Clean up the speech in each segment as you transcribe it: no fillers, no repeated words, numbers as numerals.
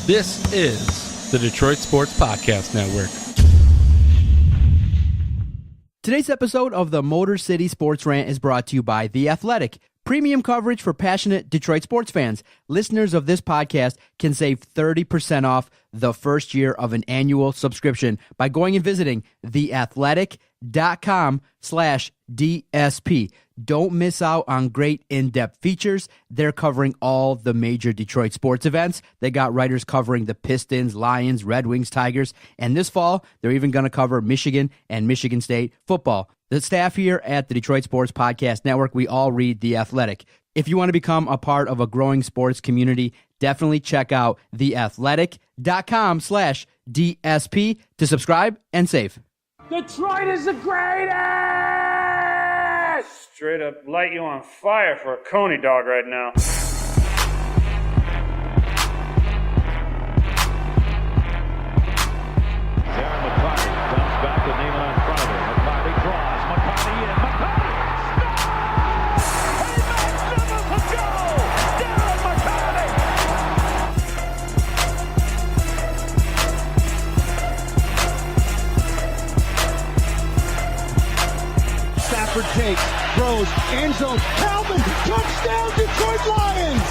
This is the Detroit Sports Podcast Network. Today's episode of the Motor City Sports Rant is brought to you by The Athletic. Premium coverage for passionate Detroit sports fans. Listeners of this podcast can save 30% off the first year of an annual subscription by going and visiting theathletic.com/DSP. Don't miss out on great in-depth features. They're covering all the major Detroit sports events. They got writers covering the Pistons, Lions, Red Wings, Tigers, and this fall, they're even going to cover Michigan and Michigan State football. The staff here at the Detroit Sports Podcast Network, we all read The Athletic. If you want to become a part of a growing sports community, definitely check out theathletic.com/DSP to subscribe and save. Detroit is the greatest! Straight up light you on fire for a Coney dog right now. Darren McCarty comes back with Neiman in front of him. McCarty draws. McCarty in. McCarty scores! He makes them a goal! Darren McCarty! Stafford takes, throws, end zone, Calvin, touchdown, Detroit Lions!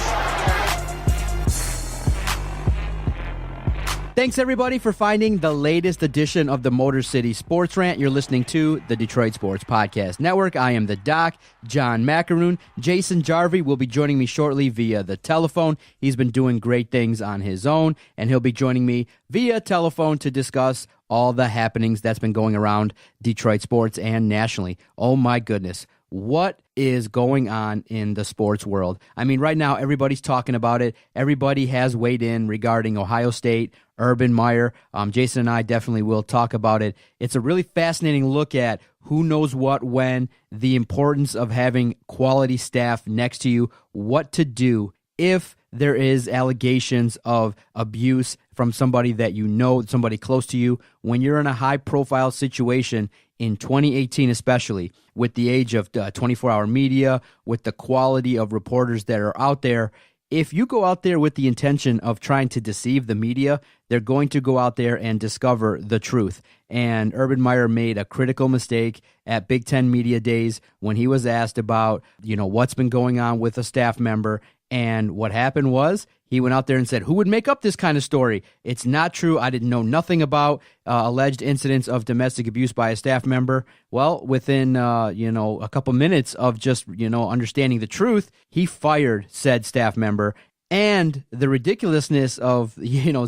Thanks, everybody, for finding the latest edition of the Motor City Sports Rant. You're listening to the Detroit Sports Podcast Network. I am the Doc, John Macaroon. Jason Jarvie will be joining me shortly via the telephone. He's been doing great things on his own, and he'll be joining me via telephone to discuss all the happenings that's been going around Detroit sports and nationally. Oh, my goodness. What is going on in the sports world? I mean, right now, everybody's talking about it. Everybody has weighed in regarding Ohio State, Urban Meyer. Jason and I definitely will talk about it. It's a really fascinating look at who knows what when, the importance of having quality staff next to you, what to do if there is allegations of abuse from somebody that you know, somebody close to you. When you're in a high-profile situation in 2018 especially, with the age of 24-hour media, with the quality of reporters that are out there, if you go out there with the intention of trying to deceive the media, they're going to go out there and discover the truth. And Urban Meyer made a critical mistake at Big Ten Media Days when he was asked about, what's been going on with a staff member. And what happened was he went out there and said, who would make up this kind of story? It's not true. I didn't know nothing about alleged incidents of domestic abuse by a staff member. Well, within, a couple minutes of just, understanding the truth, he fired said staff member. And the ridiculousness of,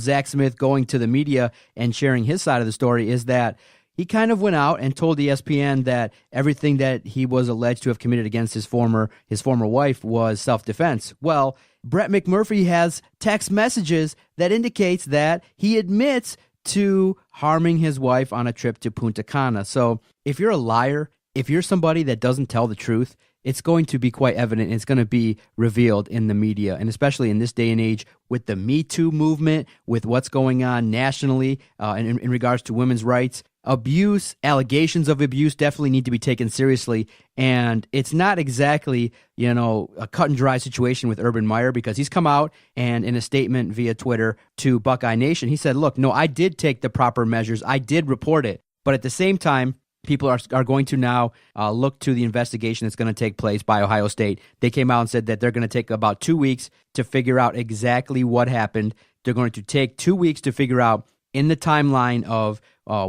Zach Smith going to the media and sharing his side of the story is that he kind of went out and told ESPN that everything that he was alleged to have committed against his former wife was self-defense. Well, Brett McMurphy has text messages that indicates that he admits to harming his wife on a trip to Punta Cana. So if you're a liar, if you're somebody that doesn't tell the truth, it's going to be quite evident. It's going to be revealed in the media, and especially in this day and age with the Me Too movement, with what's going on nationally in regards to women's rights. Abuse, allegations of abuse definitely need to be taken seriously, and it's not exactly, a cut and dry situation with Urban Meyer, because he's come out and in a statement via Twitter to Buckeye Nation, he said, look, no, I did take the proper measures. I did report it, but at the same time, people are going to now look to the investigation that's going to take place by Ohio State. They came out and said that they're going to take about 2 weeks to figure out exactly what happened. They're going to take 2 weeks to figure out in the timeline of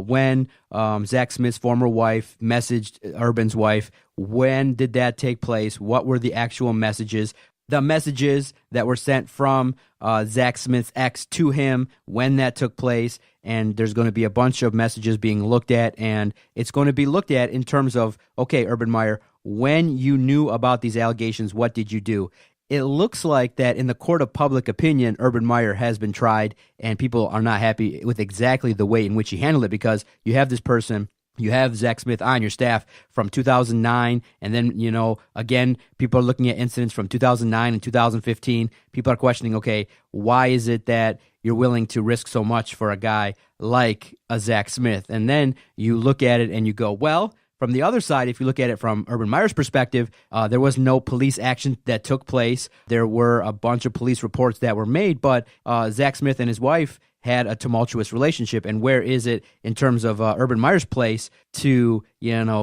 when Zach Smith's former wife messaged Urban's wife. When did that take place? What were the actual messages? The messages that were sent from Zach Smith's ex to him, when that took place. And there's going to be a bunch of messages being looked at, and it's going to be looked at in terms of, okay, Urban Meyer, when you knew about these allegations, what did you do? It looks like that in the court of public opinion, Urban Meyer has been tried, and people are not happy with exactly the way in which he handled it, because you have this person, you have Zach Smith on your staff from 2009, and then, again, people are looking at incidents from 2009 and 2015. People are questioning, okay, why is it that you're willing to risk so much for a guy like a Zach Smith? And then you look at it and you go, well, from the other side, if you look at it from Urban Meyer's perspective, there was no police action that took place. There were a bunch of police reports that were made, but Zach Smith and his wife had a tumultuous relationship. And where is it in terms of Urban Meyer's place to,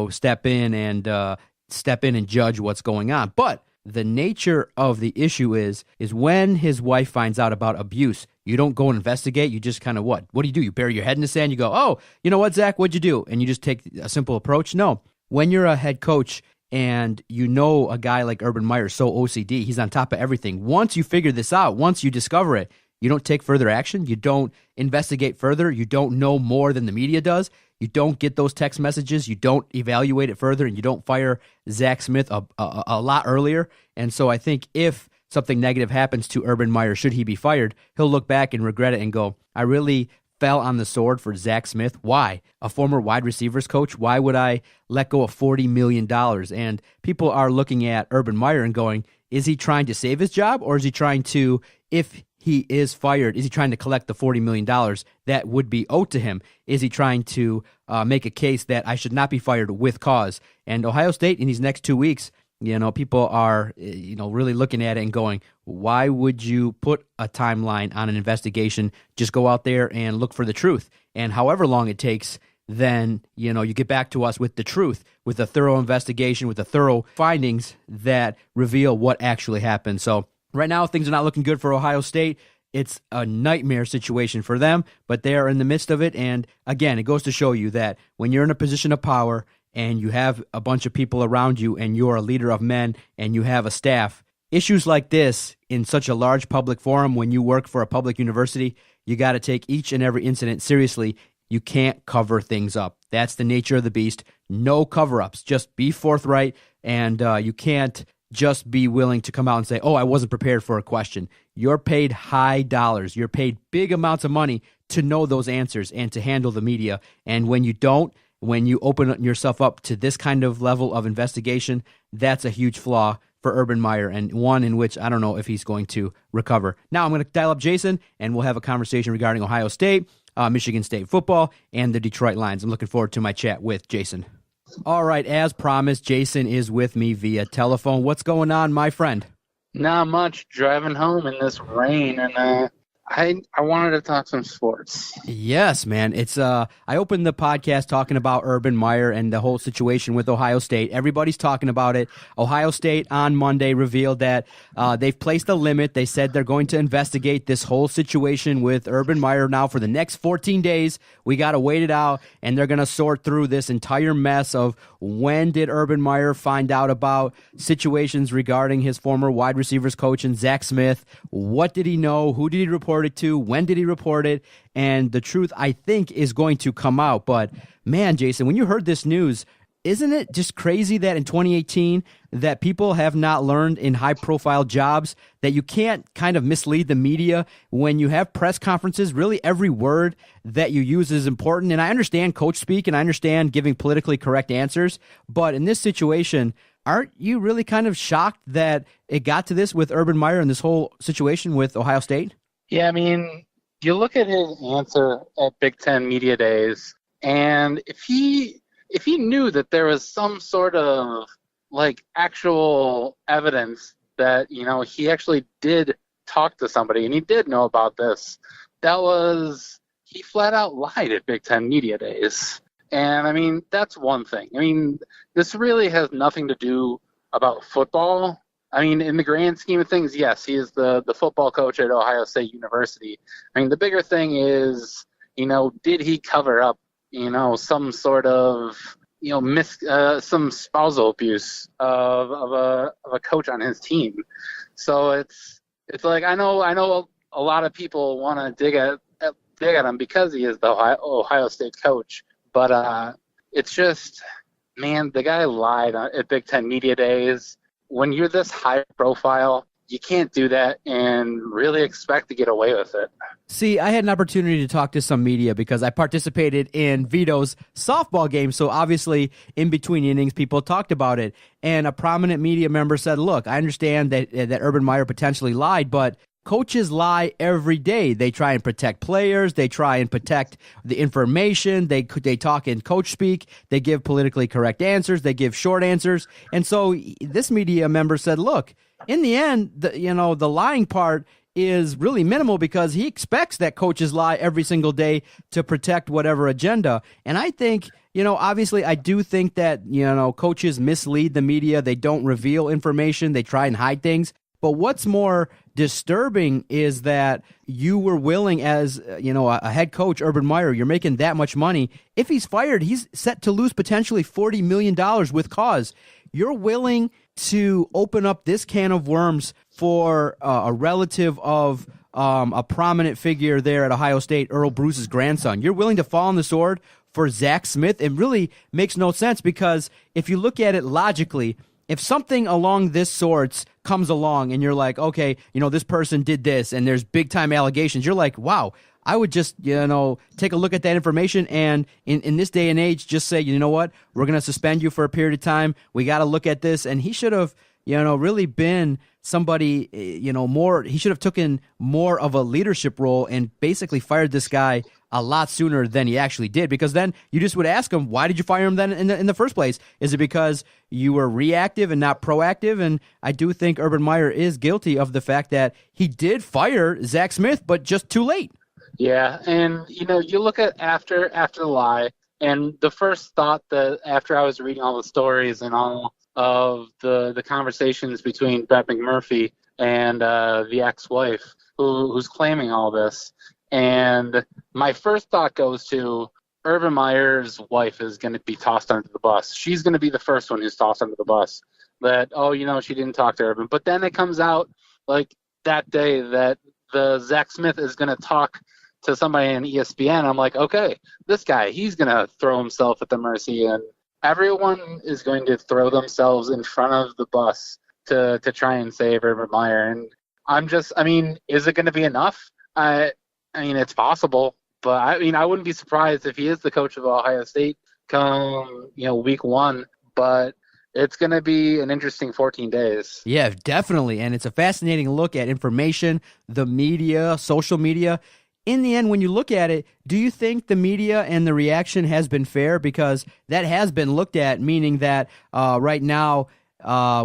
step in and judge what's going on? But the nature of the issue is when his wife finds out about abuse, you don't go and investigate. You just kind of what do? You bury your head in the sand. You go, oh, you know what, Zach, what'd you do? And you just take a simple approach. No, when you're a head coach and a guy like Urban Meyer, so OCD, he's on top of everything. Once you figure this out, once you discover it, you don't take further action. You don't investigate further. You don't know more than the media does. You don't get those text messages. You don't evaluate it further, and you don't fire Zach Smith a lot earlier. And so I think if something negative happens to Urban Meyer, should he be fired, he'll look back and regret it and go, I really fell on the sword for Zach Smith. Why? A former wide receivers coach? Why would I let go of $40 million? And people are looking at Urban Meyer and going, is he trying to save his job, or is he trying to, if he is fired, is he trying to collect the $40 million that would be owed to him? Is he trying to make a case that I should not be fired with cause? And Ohio State in these next 2 weeks, people are, really looking at it and going, why would you put a timeline on an investigation? Just go out there and look for the truth. And however long it takes, then, you get back to us with the truth, with a thorough investigation, with the thorough findings that reveal what actually happened. So right now, things are not looking good for Ohio State. It's a nightmare situation for them, but they are in the midst of it. And again, it goes to show you that when you're in a position of power and you have a bunch of people around you and you're a leader of men and you have a staff, issues like this in such a large public forum, when you work for a public university, you got to take each and every incident seriously. You can't cover things up. That's the nature of the beast. No cover-ups. Just be forthright, and you can't just be willing to come out and say, oh, I wasn't prepared for a question. You're paid high dollars. You're paid big amounts of money to know those answers and to handle the media. And when you don't, when you open yourself up to this kind of level of investigation, that's a huge flaw for Urban Meyer, and one in which I don't know if he's going to recover. Now I'm going to dial up Jason, and we'll have a conversation regarding Ohio State, Michigan State football, and the Detroit Lions. I'm looking forward to my chat with Jason. All right, as promised, Jason is with me via telephone. What's going on, my friend? Not much. Driving home in this rain, and I wanted to talk some sports. Yes, man. It's I opened the podcast talking about Urban Meyer and the whole situation with Ohio State. Everybody's talking about it. Ohio State on Monday revealed that they've placed a limit. They said they're going to investigate this whole situation with Urban Meyer now for the next 14 days. We got to wait it out, and they're going to sort through this entire mess of when did Urban Meyer find out about situations regarding his former wide receivers coach and Zach Smith. What did he know? Who did he report it to? When did he report it? And the truth, I think, is going to come out. But man, Jason, when you heard this news, isn't it just crazy that in 2018 that people have not learned in high-profile jobs that you can't kind of mislead the media when you have press conferences? Really, every word that you use is important. And I understand coach speak, and I understand giving politically correct answers. But in this situation, aren't you really kind of shocked that it got to this with Urban Meyer and this whole situation with Ohio State? Yeah, I mean, you look at his answer at Big Ten Media Days, and if he knew that there was some sort of like actual evidence that, he actually did talk to somebody and he did know about this, he flat out lied at Big Ten Media Days. And I mean, that's one thing. I mean, this really has nothing to do about football. I mean, in the grand scheme of things, yes, he is the football coach at Ohio State University. I mean, the bigger thing is, did he cover up, some sort of, some spousal abuse of a coach on his team. So it's like, I know a lot of people want to dig at him because he is the Ohio State coach, but it's just, man, the guy lied at Big Ten Media Days. When you're this high profile, you can't do that and really expect to get away with it. See, I had an opportunity to talk to some media because I participated in Vito's softball game. So obviously, in between innings, people talked about it. And a prominent media member said, look, I understand that Urban Meyer potentially lied, but coaches lie every day. They try and protect players. They try and protect the information. They talk in coach speak. They give politically correct answers. They give short answers. And so this media member said, look, in the end, the lying part is really minimal because he expects that coaches lie every single day to protect whatever agenda. And I think, obviously I do think that, coaches mislead the media. They don't reveal information. They try and hide things. But what's more disturbing is that you were willing as, a head coach, Urban Meyer, you're making that much money. If he's fired, he's set to lose potentially $40 million with cause. You're willing to open up this can of worms for a relative of a prominent figure there at Ohio State, Earl Bruce's grandson. You're willing to fall on the sword for Zach Smith. It really makes no sense because if you look at it logically, if something along this sorts comes along and you're like, okay, this person did this and there's big time allegations, you're like, wow, I would just, take a look at that information and in this day and age, just say, you know what, we're going to suspend you for a period of time. We got to look at this. And he should have, really been somebody, he should have taken more of a leadership role and basically fired this guy a lot sooner than he actually did, because then you just would ask him, why did you fire him then in the first place? Is it because you were reactive and not proactive? And I do think Urban Meyer is guilty of the fact that he did fire Zach Smith, but just too late. Yeah, and you look at after the lie, and the first thought that after I was reading all the stories and all of the conversations between Brett McMurphy and the ex-wife who's claiming all this, and my first thought goes to Urban Meyer's wife is going to be tossed under the bus. She's going to be the first one who's tossed under the bus. That, she didn't talk to Urban. But then it comes out like that day that the Zach Smith is going to talk to somebody in ESPN. I'm like, okay, this guy, he's going to throw himself at the mercy, and everyone is going to throw themselves in front of the bus to try and save Urban Meyer. And is it going to be enough? It's possible, but I wouldn't be surprised if he is the coach of Ohio State come, week one, but it's going to be an interesting 14 days. Yeah, definitely. And it's a fascinating look at information, the media, social media. In the end, when you look at it, do you think the media and the reaction has been fair? Because that has been looked at, meaning that right now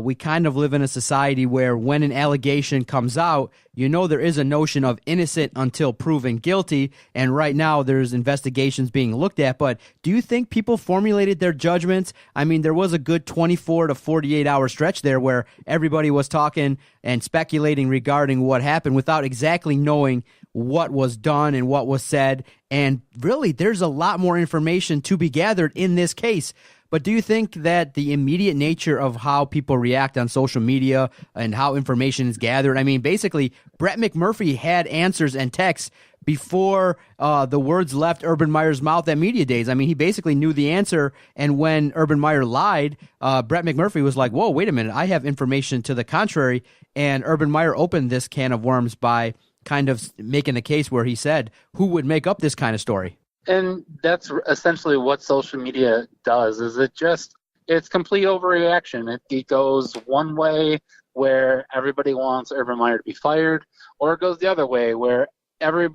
we kind of live in a society where when an allegation comes out, there is a notion of innocent until proven guilty. And right now there's investigations being looked at. But do you think people formulated their judgments? There was a good 24 to 48 hour stretch there where everybody was talking and speculating regarding what happened without exactly knowing what was done and what was said. And really, there's a lot more information to be gathered in this case. But do you think that the immediate nature of how people react on social media and how information is gathered, basically, Brett McMurphy had answers and texts before the words left Urban Meyer's mouth at media days. He basically knew the answer. And when Urban Meyer lied, Brett McMurphy was like, whoa, wait a minute, I have information to the contrary. And Urban Meyer opened this can of worms by kind of making the case where he said, who would make up this kind of story? And that's essentially what social media does, is it's complete overreaction. It goes one way where everybody wants Urban Meyer to be fired, or it goes the other way where every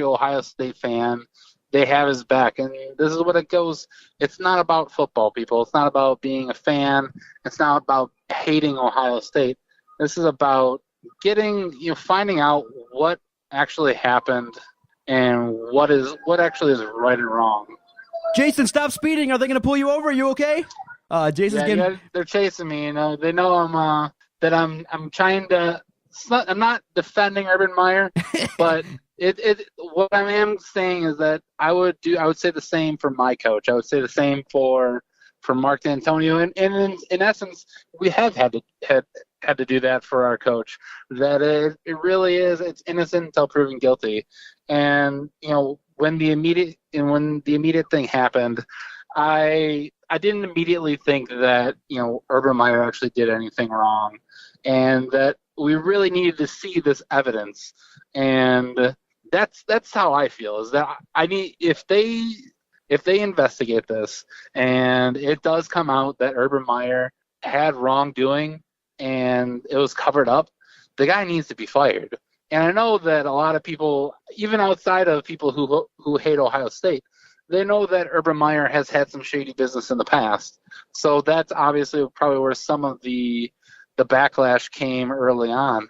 Ohio State fan, they have his back. And this is what it goes. It's not about football, people. It's not about being a fan. It's not about hating Ohio State. This is about finding out what actually happened and what actually is right and wrong. Jason, stop speeding. Are they going to pull you over? Are you okay? They're chasing me. They know I'm trying to. I'm not defending Urban Meyer, but what I am saying is that I would say the same for my coach. I would say the same for Mark D'Antonio, and in essence, we have had to do that for our coach. That it really is. It's innocent until proven guilty. And when the immediate thing happened, I didn't immediately think that Urban Meyer actually did anything wrong, and that we really needed to see this evidence. And that's how I feel. Is that if they investigate this and it does come out that Urban Meyer had wrongdoing and it was covered up, the guy needs to be fired. And I know that a lot of people, even outside of people who hate Ohio State, they know that Urban Meyer has had some shady business in the past. So that's obviously probably where some of the backlash came early on.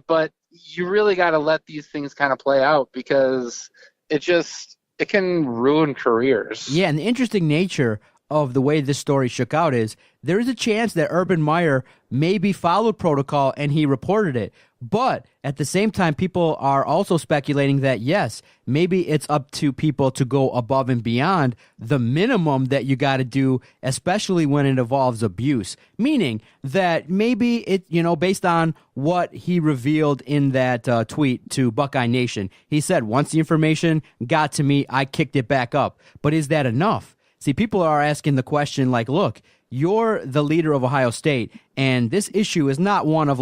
But you really got to let these things kind of play out, because it can ruin careers. Yeah, and the interesting nature of the way this story shook out is there is a chance that Urban Meyer maybe followed protocol and he reported it. But at the same time, people are also speculating that, yes, maybe it's up to people to go above and beyond the minimum that you got to do, especially when it involves abuse. Meaning that maybe it, based on what he revealed in that tweet to Buckeye Nation, he said, once the information got to me, I kicked it back up. But is that enough? See, people are asking the question like, look, you're the leader of Ohio State, and this issue is not one of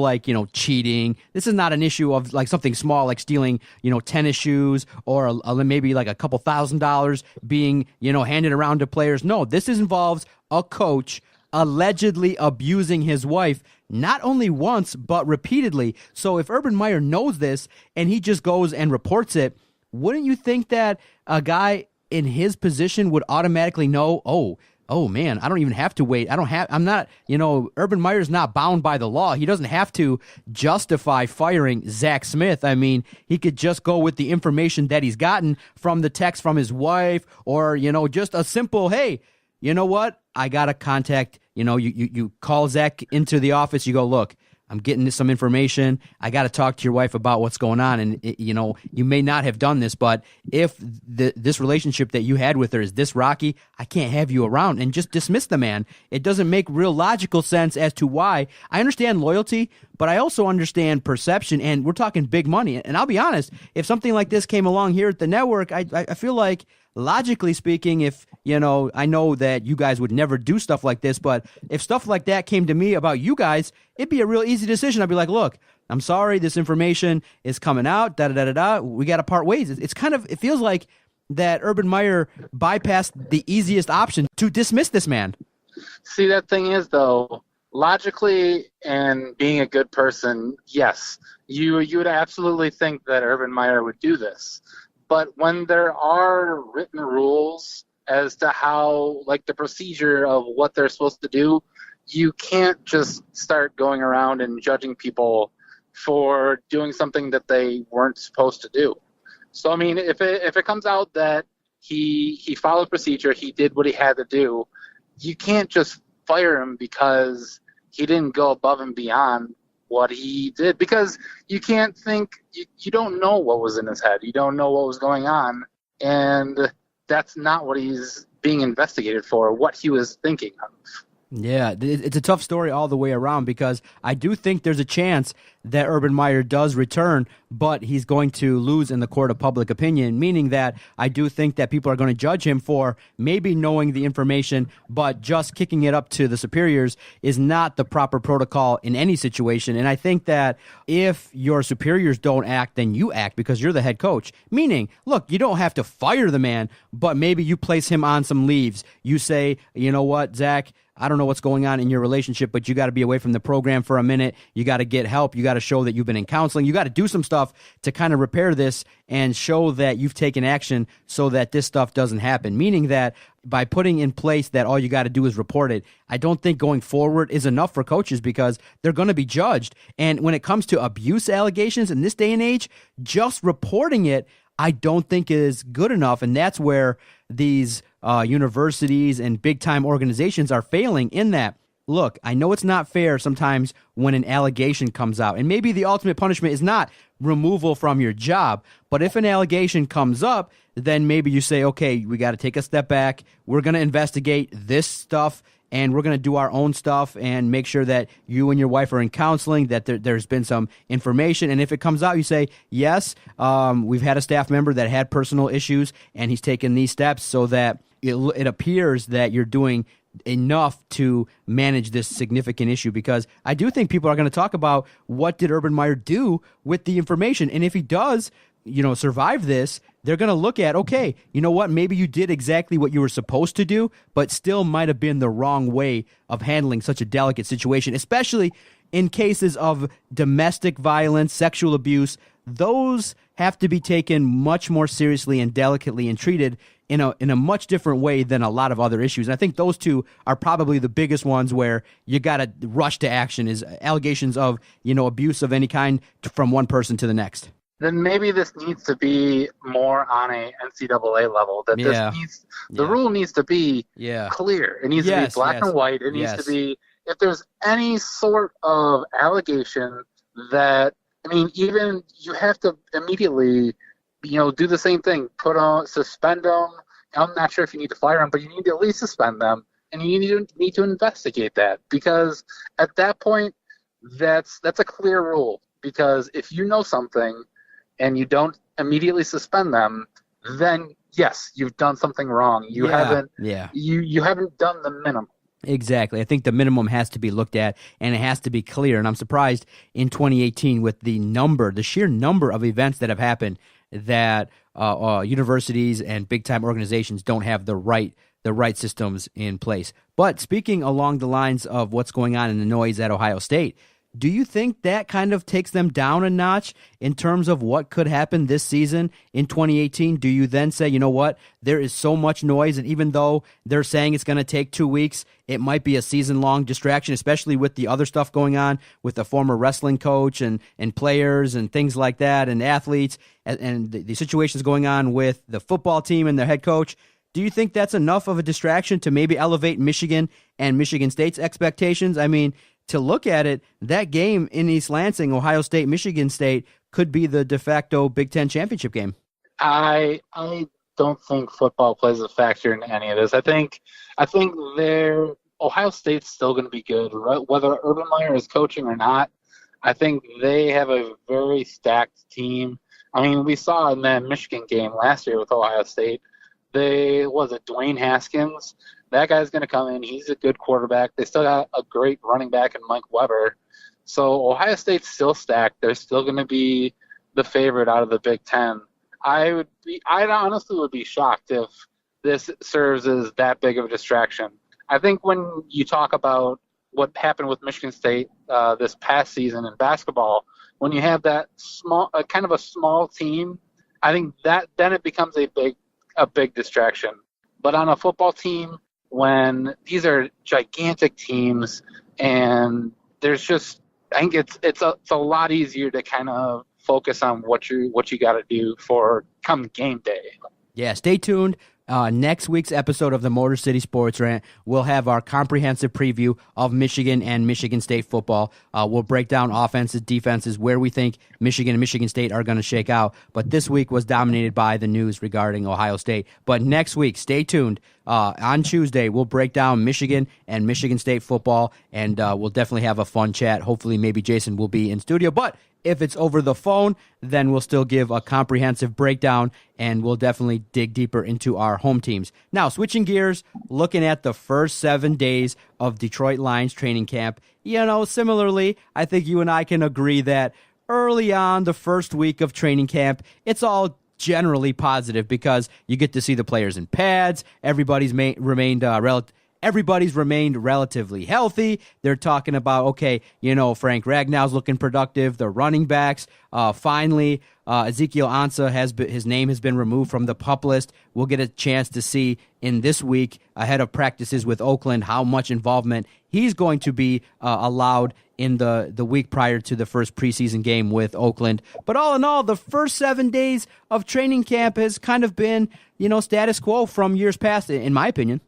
cheating. This is not an issue of something small like stealing, tennis shoes or maybe like a couple $1,000s being, handed around to players. No, this involves a coach allegedly abusing his wife, not only once, but repeatedly. So if Urban Meyer knows this and he just goes and reports it, wouldn't you think that a guy in his position would automatically know, oh man, I don't even have to wait. Urban Meyer's not bound by the law. He doesn't have to justify firing Zach Smith. I mean, he could just go with the information that he's gotten from the text from his wife, or, just a simple, hey, you know what? I got to contact, you call Zach into the office. You go, look, I'm getting some information. I got to talk to your wife about what's going on. And, you may not have done this, but if this relationship that you had with her is this rocky, I can't have you around, and just dismiss the man. It doesn't make real logical sense as to why. I understand loyalty, but I also understand perception, and we're talking big money. And I'll be honest, if something like this came along here at the network, I feel like, logically speaking, if, I know that you guys would never do stuff like this, but if stuff like that came to me about you guys, it'd be a real easy decision. I'd be like, look, I'm sorry, this information is coming out, we got to part ways. It feels like that Urban Meyer bypassed the easiest option to dismiss this man. See, that thing is, though, logically and being a good person, yes, you would absolutely think that Urban Meyer would do this. But when there are written rules as to how, the procedure of what they're supposed to do, you can't just start going around and judging people for doing something that they weren't supposed to do. So, I mean, if it comes out that he followed procedure, he did what he had to do, you can't just fire him because he didn't go above and beyond what he did, because you can't think, you don't know what was in his head. You don't know what was going on. And that's not what he's being investigated for, what he was thinking of. Yeah, it's a tough story all the way around, because I do think there's a chance that Urban Meyer does return, but he's going to lose in the court of public opinion, meaning that I do think that people are going to judge him for maybe knowing the information, but just kicking it up to the superiors is not the proper protocol in any situation. And I think that if your superiors don't act, then you act, because you're the head coach. Meaning, look, you don't have to fire the man, but maybe you place him on some leaves. You say, you know what, Zach, I don't know what's going on in your relationship, but you got to be away from the program for a minute. You got to get help. You got to show that you've been in counseling. You got to do some stuff to kind of repair this and show that you've taken action so that this stuff doesn't happen. Meaning that by putting in place that all you got to do is report it, I don't think going forward is enough for coaches, because they're going to be judged. And when it comes to abuse allegations in this day and age, just reporting it, I don't think is good enough. And that's where these universities and big-time organizations are failing in that. Look, I know it's not fair sometimes when an allegation comes out, and maybe the ultimate punishment is not removal from your job, but if an allegation comes up, then maybe you say, okay, we got to take a step back. We're going to investigate this stuff, and we're going to do our own stuff and make sure that you and your wife are in counseling, that there's been some information. And if it comes out, you say, yes, we've had a staff member that had personal issues, and he's taken these steps so that it appears that you're doing enough to manage this significant issue. Because I do think people are going to talk about what did Urban Meyer do with the information. And if he does, survive this, they're going to look at, okay, you know what, maybe you did exactly what you were supposed to do, but still might have been the wrong way of handling such a delicate situation, especially in cases of domestic violence, sexual abuse. those have to be taken much more seriously and delicately and treated in a much different way than a lot of other issues. And I think those two are probably the biggest ones where you got to rush to action, is allegations of, abuse of any kind from one person to the next. Then maybe this needs to be more on a NCAA level. That the rule needs to be clear. It needs to be black and white. It needs to be, if there's any sort of allegation that, even you have to immediately, do the same thing. Suspend them. I'm not sure if you need to fire them, but you need to at least suspend them, and you need to investigate that, because at that point, that's a clear rule. Because if you know something and you don't immediately suspend them, then yes, you've done something wrong. You haven't done the minimum. Exactly. I think the minimum has to be looked at, and it has to be clear. And I'm surprised in 2018 with the sheer number of events that have happened that universities and big-time organizations don't have the right systems in place. But speaking along the lines of what's going on in the noise at Ohio State, do you think that kind of takes them down a notch in terms of what could happen this season in 2018? Do you then say, you know what, there is so much noise, and even though they're saying it's going to take 2 weeks, it might be a season-long distraction, especially with the other stuff going on with the former wrestling coach and players and things like that, and athletes, and the situations going on with the football team and their head coach? Do you think that's enough of a distraction to maybe elevate Michigan and Michigan State's expectations? To look at it, that game in East Lansing, Ohio State, Michigan State, could be the de facto Big Ten championship game. I don't think football plays a factor in any of this. I think Ohio State's still going to be good, right? Whether Urban Meyer is coaching or not. I think they have a very stacked team. We saw in that Michigan game last year with Ohio State, Dwayne Haskins. That guy's going to come in. He's a good quarterback. They still got a great running back in Mike Weber. So Ohio State's still stacked. They're still going to be the favorite out of the Big Ten. I honestly would be shocked if this serves as that big of a distraction. I think when you talk about what happened with Michigan State this past season in basketball, when you have that kind of a small team, I think that then it becomes a big distraction. But on a football team, when these are gigantic teams, and there's just, I think it's a lot easier to kind of focus on what you got to do for come game day. Yeah, stay tuned. Next week's episode of the Motor City Sports Rant, we'll have our comprehensive preview of Michigan and Michigan State football. We'll break down offenses, defenses, where we think Michigan and Michigan State are going to shake out. But this week was dominated by the news regarding Ohio State. But next week, stay tuned. On Tuesday, we'll break down Michigan and Michigan State football, and we'll definitely have a fun chat. Hopefully, maybe Jason will be in studio. But if it's over the phone, then we'll still give a comprehensive breakdown, and we'll definitely dig deeper into our home teams. Now, switching gears, looking at the first 7 days of Detroit Lions training camp. Similarly, I think you and I can agree that early on, the first week of training camp, it's all generally positive because you get to see the players in pads. Everybody's remained relatively healthy. They're talking about, Frank Ragnow's looking productive. The running backs, finally, Ezekiel Ansah his name has been removed from the PUP list. We'll get a chance to see in this week ahead of practices with Oakland how much involvement he's going to be allowed in the week prior to the first preseason game with Oakland. But all in all, the first 7 days of training camp has kind of been, status quo from years past, in my opinion.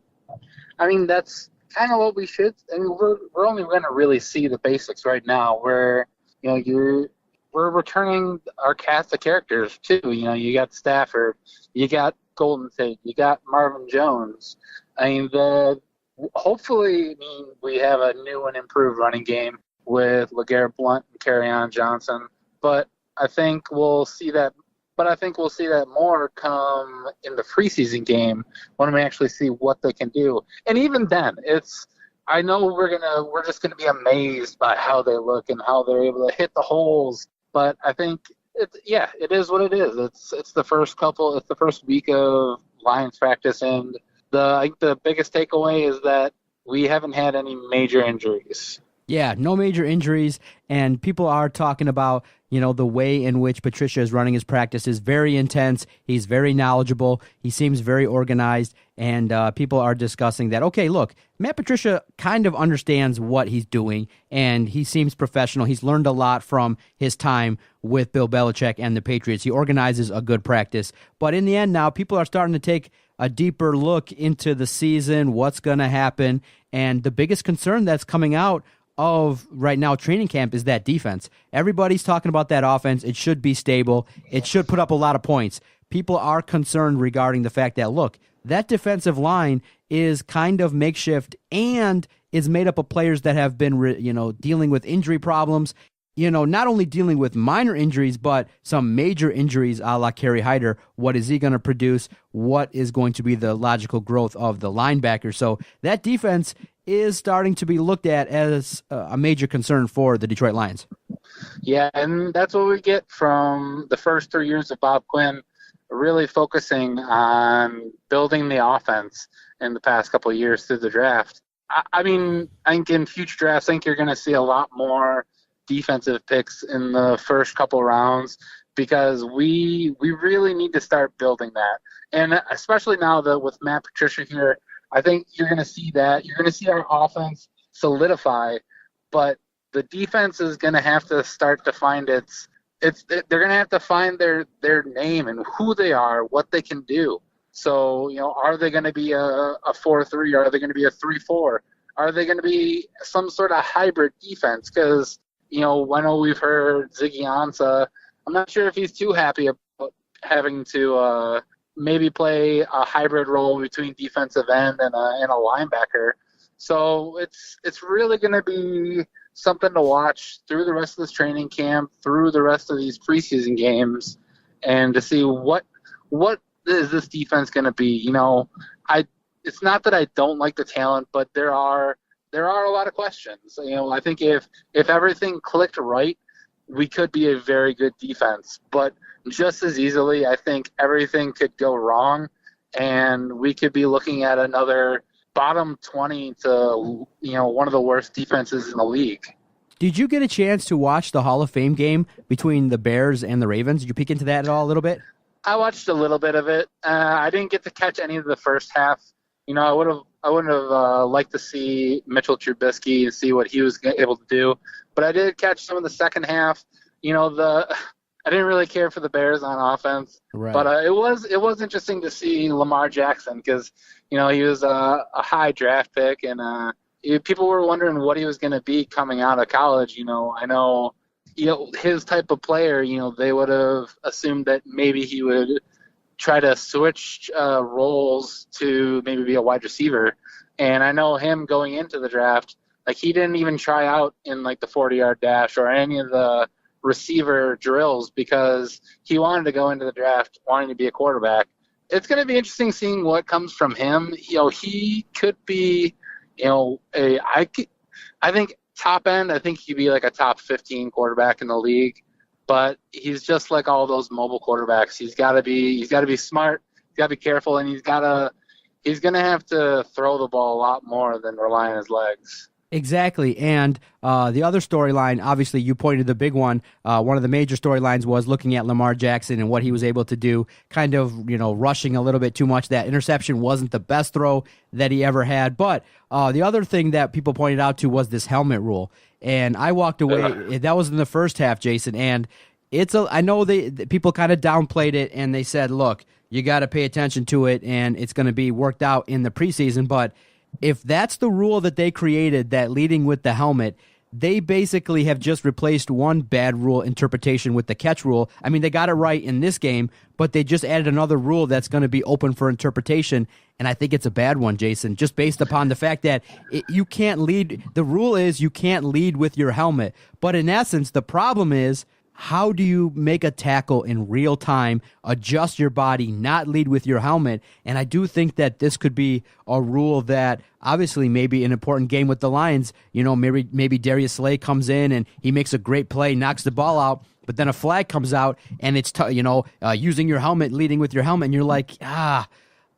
That's kind of what we should. We're only going to really see the basics right now. Where we're returning our cast of characters too. You got Stafford, you got Golden Tate, you got Marvin Jones. Hopefully, we have a new and improved running game with LeGarrette Blount and Kerryon Johnson. But I think we'll see that. But I think we'll see that more come in the preseason game when we actually see what they can do. And even then, I know we're just gonna be amazed by how they look and how they're able to hit the holes. But I think it is what it is. It's the first week of Lions practice, and I think the biggest takeaway is that we haven't had any major injuries. Yeah, no major injuries, and people are talking about, the way in which Patricia is running his practice is very intense. He's very knowledgeable. He seems very organized, and people are discussing that, okay, look, Matt Patricia kind of understands what he's doing, and he seems professional. He's learned a lot from his time with Bill Belichick and the Patriots. He organizes a good practice. But in the end now, people are starting to take a deeper look into the season, what's going to happen, and the biggest concern that's coming out of right now training camp is that defense. Everybody's talking about that offense. It should be stable. It should put up a lot of points. People are concerned regarding the fact that, look, that defensive line is kind of makeshift and is made up of players that have been, dealing with injury problems. Not only dealing with minor injuries, but some major injuries a la Kerry Hyder. What is he going to produce? What is going to be the logical growth of the linebacker? So that defense is starting to be looked at as a major concern for the Detroit Lions. Yeah, and that's what we get from the first 3 years of Bob Quinn, really focusing on building the offense in the past couple of years through the draft. I think in future drafts, I think you're going to see a lot more defensive picks in the first couple rounds because we really need to start building that. And especially now that with Matt Patricia here, I think you're going to see that. You're going to see our offense solidify, but the defense is going to have to start to find they're going to have to find their name and who they are, what they can do. So, are they going to be a 4-3? Are they going to be a 3-4? Are they going to be some sort of hybrid defense? Because, I know we've heard Ziggy Ansah. I'm not sure if he's too happy about having to maybe play a hybrid role between defensive end and a linebacker. So it's really going to be something to watch through the rest of this training camp, through the rest of these preseason games, and to see what is this defense going to be. It's not that I don't like the talent, but there are a lot of questions. I think if everything clicked right, we could be a very good defense. But just as easily, I think everything could go wrong, and we could be looking at another bottom 20 to one of the worst defenses in the league. Did you get a chance to watch the Hall of Fame game between the Bears and the Ravens? Did you peek into that at all a little bit? I watched a little bit of it. I didn't get to catch any of the first half. I wouldn't have liked to see Mitchell Trubisky and see what he was able to do, but I did catch some of the second half. I didn't really care for the Bears on offense, right. But it was interesting to see Lamar Jackson because he was a high draft pick, and people were wondering what he was going to be coming out of college. I know his type of player. They would have assumed that maybe he would try to switch roles to maybe be a wide receiver. And I know him going into the draft, he didn't even try out in the 40-yard dash or any of the receiver drills because he wanted to go into the draft wanting to be a quarterback. It's going to be interesting seeing what comes from him. He could be, I think top end, I think he'd be a top 15 quarterback in the league. But he's just like all those mobile quarterbacks. He's got to be smart. He's got to be careful, and he's going to have to throw the ball a lot more than rely on his legs. Exactly. And the other storyline, obviously, you pointed the big one. One of the major storylines was looking at Lamar Jackson and what he was able to do, kind of, rushing a little bit too much. That interception wasn't the best throw that he ever had. But the other thing that people pointed out to was this helmet rule. And I walked away. That was in the first half, Jason. And I know people kind of downplayed it, and they said, look, you got to pay attention to it, and it's going to be worked out in the preseason. But if that's the rule that they created, that leading with the helmet, they basically have just replaced one bad rule interpretation with the catch rule. I mean, they got it right in this game, but they just added another rule that's going to be open for interpretation, and I think it's a bad one, Jason, just based upon the fact that you can't lead. The rule is you can't lead with your helmet, but in essence, the problem is, how do you make a tackle in real time, adjust your body, not lead with your helmet? And I do think that this could be a rule that obviously maybe an important game with the Lions, maybe Darius Slay comes in and he makes a great play, knocks the ball out, but then a flag comes out and it's, using your helmet, leading with your helmet. And you're like, I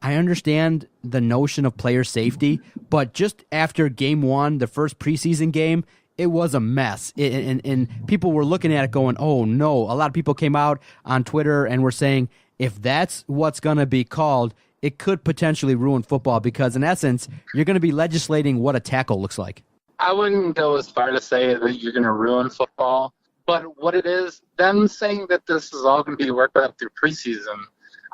understand the notion of player safety, but just after game one, the first preseason game, it was a mess. And people were looking at it going, oh, no. A lot of people came out on Twitter and were saying, if that's what's going to be called, it could potentially ruin football because, in essence, you're going to be legislating what a tackle looks like. I wouldn't go as far to say that you're going to ruin football, but what it is, them saying that this is all going to be worked out through preseason,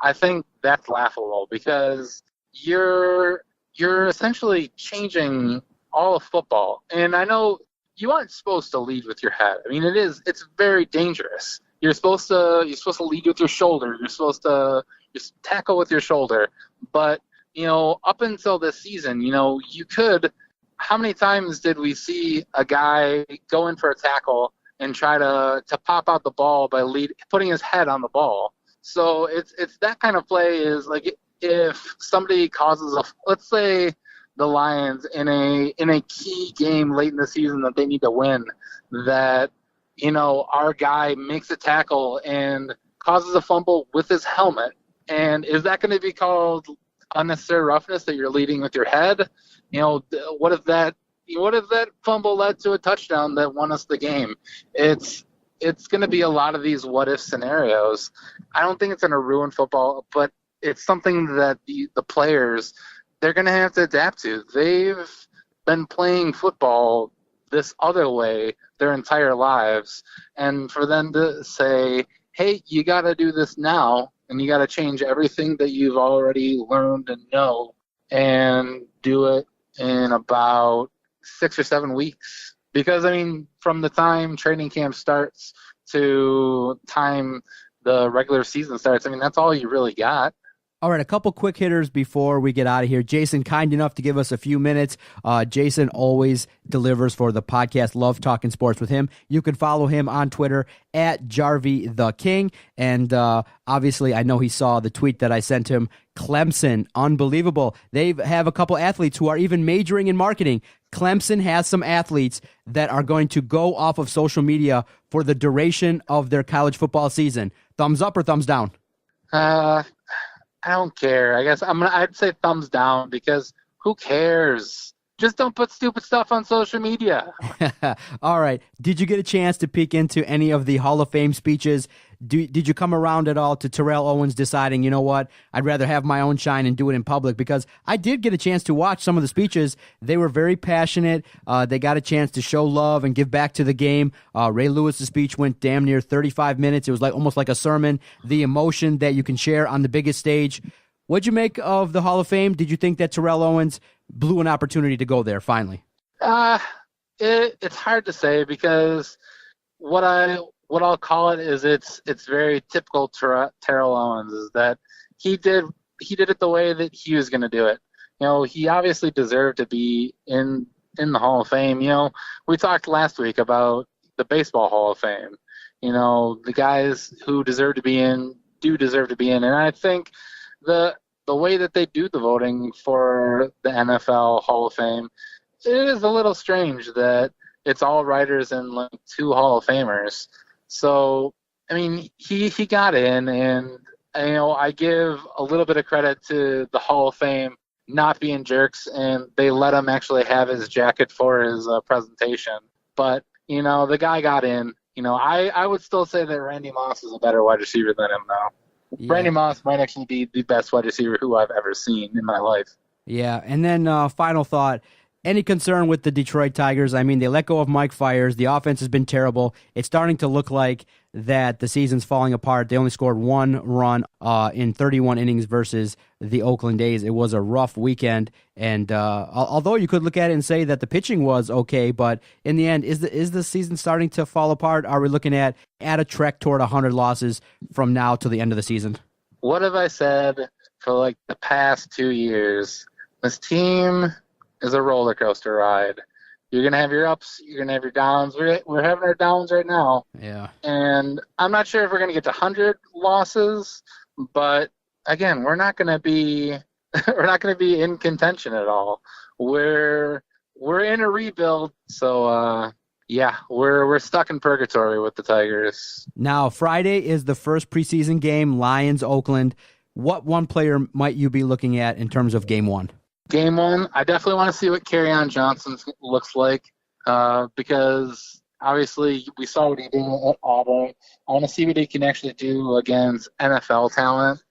I think that's laughable because you're essentially changing all of football. And I know you aren't supposed to lead with your head. I mean, it's very dangerous. You're supposed to lead with your shoulder. You're supposed to just tackle with your shoulder. But, up until this season, you could – how many times did we see a guy go in for a tackle and try to pop out the ball by putting his head on the ball? So it's that kind of play is like if somebody causes let's say the Lions in a key game late in the season that they need to win, that our guy makes a tackle and causes a fumble with his helmet, and is that going to be called unnecessary roughness that you're leading with your head? What if that fumble led to a touchdown that won us the game? It's going to be a lot of these what if scenarios. I don't think it's going to ruin football, but it's something that the players, they're going to have to adapt to. They've been playing football this other way their entire lives, and for them to say, hey, you got to do this now, and you got to change everything that you've already learned and know, and do it in about 6 or 7 weeks. Because, from the time training camp starts to time the regular season starts, that's all you really got. All right, a couple quick hitters before we get out of here. Jason, kind enough to give us a few minutes. Jason always delivers for the podcast. Love talking sports with him. You can follow him on Twitter at Jarvie the King. And obviously, I know he saw the tweet that I sent him. Clemson, unbelievable. They have a couple athletes who are even majoring in marketing. Clemson has some athletes that are going to go off of social media for the duration of their college football season. Thumbs up or thumbs down? I don't care. I guess I'd say thumbs down because who cares? Just don't put stupid stuff on social media. All right. Did you get a chance to peek into any of the Hall of Fame speeches? Did you come around at all to Terrell Owens deciding, you know what, I'd rather have my own shine and do it in public? Because I did get a chance to watch some of the speeches. They were very passionate. They got a chance to show love and give back to the game. Ray Lewis's speech went damn near 35 minutes. It was almost like a sermon. The emotion that you can share on the biggest stage. What'd you make of the Hall of Fame? Did you think that Terrell Owens blew an opportunity to go there finally? It's hard to say because what I'll call it is it's very typical Terrell Owens is that he did it the way that he was going to do it. He obviously deserved to be in the Hall of Fame. We talked last week about the Baseball Hall of Fame. The guys who deserve to be in do deserve to be in, and I think the way that they do the voting for the NFL Hall of Fame, it is a little strange that it's all writers and 2 Hall of Famers. So, he got in, and, I give a little bit of credit to the Hall of Fame not being jerks, and they let him actually have his jacket for his presentation. But, the guy got in. I would still say that Randy Moss is a better wide receiver than him now. Yeah. Randy Moss might actually be the best wide receiver who I've ever seen in my life. Yeah, and then final thought. Any concern with the Detroit Tigers? They let go of Mike Fiers. The offense has been terrible. It's starting to look like that the season's falling apart. They only scored 1 run in 31 innings versus the Oakland A's. It was a rough weekend, and although you could look at it and say that the pitching was okay, but in the end, is the season starting to fall apart? Are we looking at a trek toward 100 losses from now to the end of the season? What have I said for the past 2 years? This team is a roller coaster ride. You're going to have your ups, you're going to have your downs. We're having our downs right now. Yeah. And I'm not sure if we're going to get to 100 losses, but again, we're not going to be in contention at all. We're in a rebuild, so we're stuck in purgatory with the Tigers. Now, Friday is the first preseason game, Lions Oakland. What one player might you be looking at in terms of game 1? Game 1, I definitely want to see what Kerryon Johnson looks like. because obviously we saw what he did at Auburn. I want to see what he can actually do against NFL talent.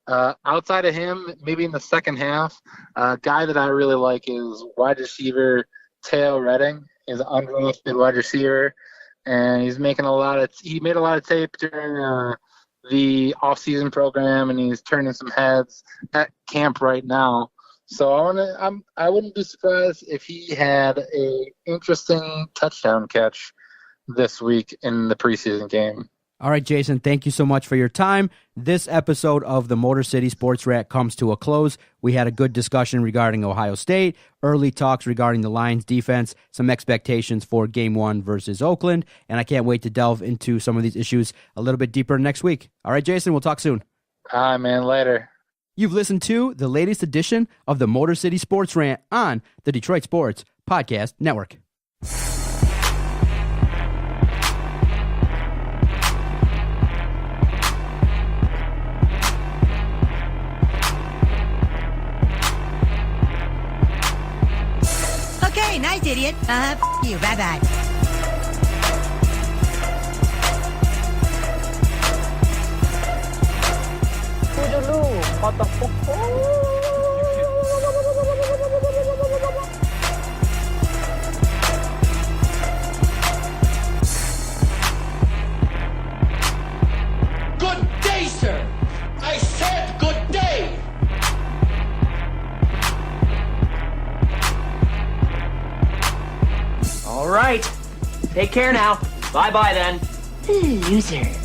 Outside of him, maybe in the second half, a guy that I really like is wide receiver Terrell Owens. He's an undrafted wide receiver, and he made a lot of tape during the off-season program, and he's turning some heads at camp right now. So I wouldn't be surprised if he had a interesting touchdown catch this week in the preseason game. All right, Jason, thank you so much for your time. This episode of the Motor City Sports Rant comes to a close. We had a good discussion regarding Ohio State, early talks regarding the Lions defense, some expectations for Game 1 versus Oakland, and I can't wait to delve into some of these issues a little bit deeper next week. All right, Jason, we'll talk soon. All right, man, later. You've listened to the latest edition of the Motor City Sports Rant on the Detroit Sports Podcast Network. Okay, nice, idiot. F you. Bye-bye. Good day, sir. I said good day. All right. Take care now. Bye-bye then. Loser.